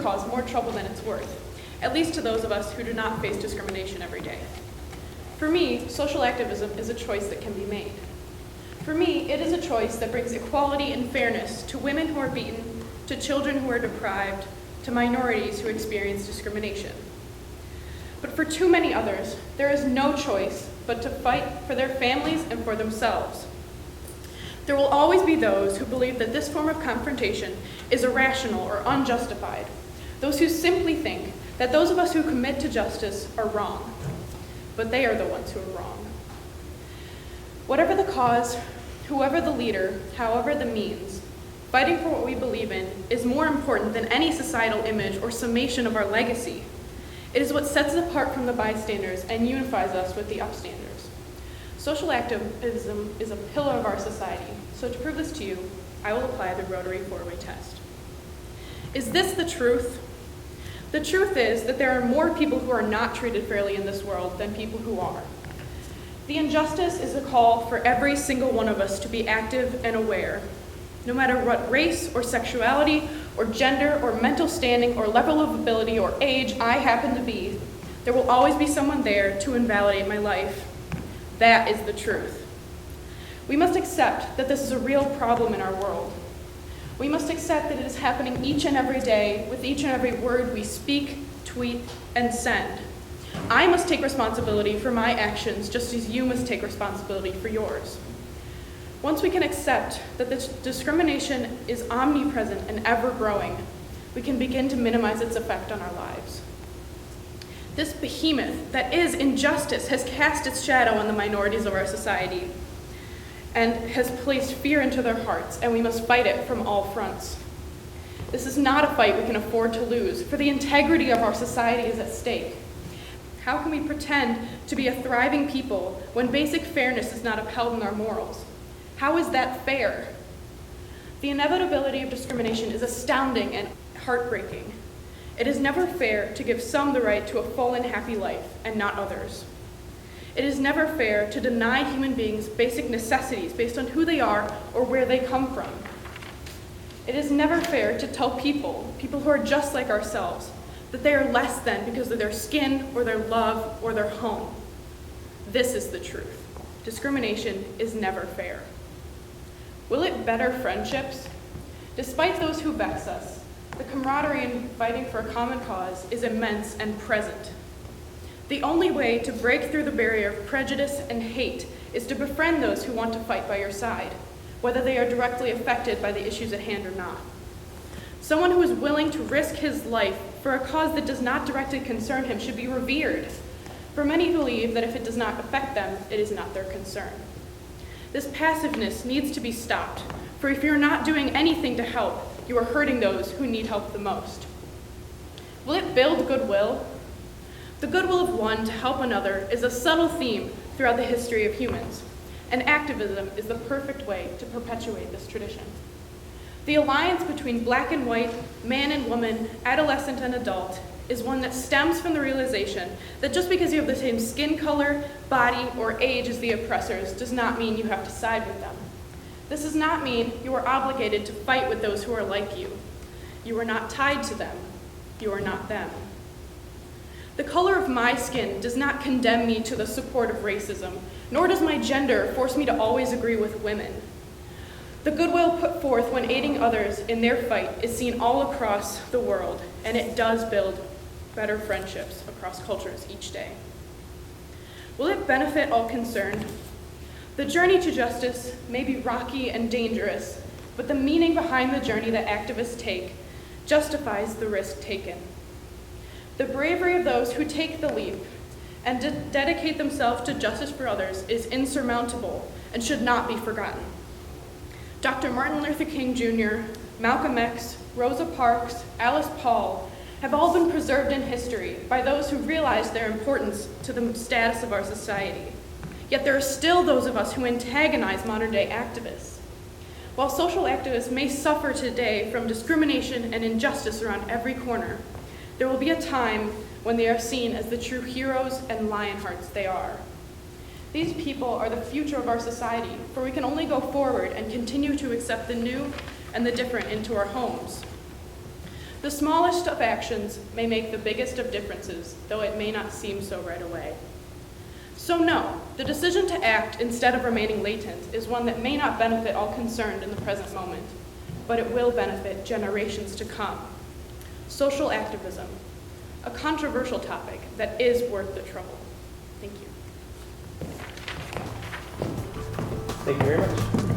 cause more trouble than it's worth, at least to those of us who do not face discrimination every day. For me, social activism is a choice that can be made. For me, it is a choice that brings equality and fairness to women who are beaten, to children who are deprived, to minorities who experience discrimination. But for too many others, there is no choice but to fight for their families and for themselves. There will always be those who believe that this form of confrontation is irrational or unjustified, those who simply think that those of us who commit to justice are wrong, but they are the ones who are wrong. Whatever the cause, whoever the leader, however the means, fighting for what we believe in is more important than any societal image or summation of our legacy. It is what sets us apart from the bystanders and unifies us with the upstanders. Social activism is a pillar of our society, so to prove this to you, I will apply the Rotary four-way test. Is this the truth? The truth is that there are more people who are not treated fairly in this world than people who are. The injustice is a call for every single one of us to be active and aware. No matter what race or sexuality or gender or mental standing or level of ability or age I happen to be, there will always be someone there to invalidate my life. That is the truth. We must accept that this is a real problem in our world. We must accept that it is happening each and every day with each and every word we speak, tweet, and send. I must take responsibility for my actions just as you must take responsibility for yours. Once we can accept that this discrimination is omnipresent and ever-growing, we can begin to minimize its effect on our lives. This behemoth that is injustice has cast its shadow on the minorities of our society and has placed fear into their hearts, and we must fight it from all fronts. This is not a fight we can afford to lose, for the integrity of our society is at stake. How can we pretend to be a thriving people when basic fairness is not upheld in our morals? How is that fair? The inevitability of discrimination is astounding and heartbreaking. It is never fair to give some the right to a full and happy life and not others. It is never fair to deny human beings basic necessities based on who they are or where they come from. It is never fair to tell people who are just like ourselves, that they are less than because of their skin or their love or their home. This is the truth. Discrimination is never fair. Will it better friendships? Despite those who vex us, the camaraderie in fighting for a common cause is immense and present. The only way to break through the barrier of prejudice and hate is to befriend those who want to fight by your side, whether they are directly affected by the issues at hand or not. Someone who is willing to risk his life for a cause that does not directly concern him should be revered, for many believe that if it does not affect them, it is not their concern. This passiveness needs to be stopped, for if you're not doing anything to help, you are hurting those who need help the most. Will it build goodwill? The goodwill of one to help another is a subtle theme throughout the history of humans, and activism is the perfect way to perpetuate this tradition. The alliance between black and white, man and woman, adolescent and adult, is one that stems from the realization that just because you have the same skin color, body, or age as the oppressors does not mean you have to side with them. This does not mean you are obligated to fight with those who are like you. You are not tied to them. You are not them. The color of my skin does not condemn me to the support of racism, nor does my gender force me to always agree with women. The goodwill put forth when aiding others in their fight is seen all across the world, and it does build better friendships across cultures each day. Will it benefit all concerned? The journey to justice may be rocky and dangerous, but the meaning behind the journey that activists take justifies the risk taken. The bravery of those who take the leap and dedicate themselves to justice for others is insurmountable and should not be forgotten. Dr. Martin Luther King Jr., Malcolm X, Rosa Parks, Alice Paul have all been preserved in history by those who realized their importance to the status of our society. Yet there are still those of us who antagonize modern-day activists. While social activists may suffer today from discrimination and injustice around every corner, there will be a time when they are seen as the true heroes and lionhearts they are. These people are the future of our society, for we can only go forward and continue to accept the new and the different into our homes. The smallest of actions may make the biggest of differences, though it may not seem so right away. So no, the decision to act instead of remaining latent is one that may not benefit all concerned in the present moment, but it will benefit generations to come. Social activism, a controversial topic that is worth the trouble. Thank you. Thank you very much.